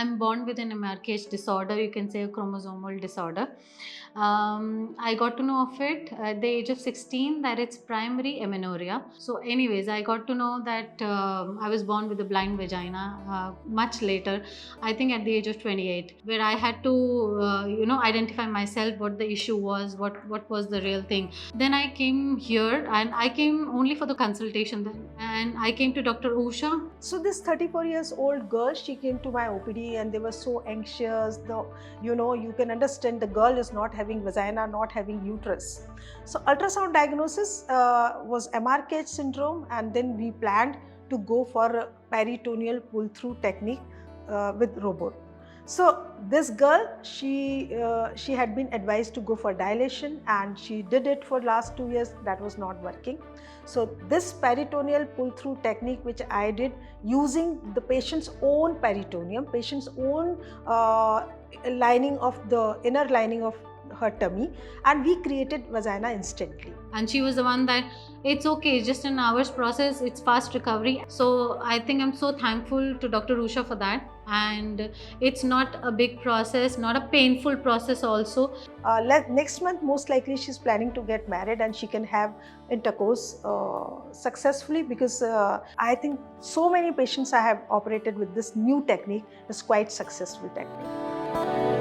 I'm born with an MRKH disorder, you can say a chromosomal disorder. I got to know of it at the age of 16 that it's primary amenorrhea. So anyways, I got to know that I was born with a blind vagina much later, I think at the age of 28, where I had to identify myself what the issue was, what was the real thing. Then I came here, and I came only for the consultation then, and I came to Dr. Usha. So this 34 years old girl, she came to my OPD and they were so anxious. You can understand the girl is not having vagina, not having uterus. So ultrasound diagnosis was MRKH syndrome, and then we planned to go for a peritoneal pull-through technique with robot. So this girl, she had been advised to go for dilation, and she did it for last 2 years. That was not working. So this peritoneal pull-through technique, which I did using the patient's own peritoneum, patient's own lining of the inner lining of her tummy, and we created vagina instantly. And she was the one that it's okay, it's just an hour's process, it's fast recovery. So I think I'm so thankful to Dr. Usha for that. And it's not a big process, not a painful process also. Next month, most likely she's planning to get married and she can have intercourse successfully, because I think so many patients I have operated with this new technique is quite successful technique.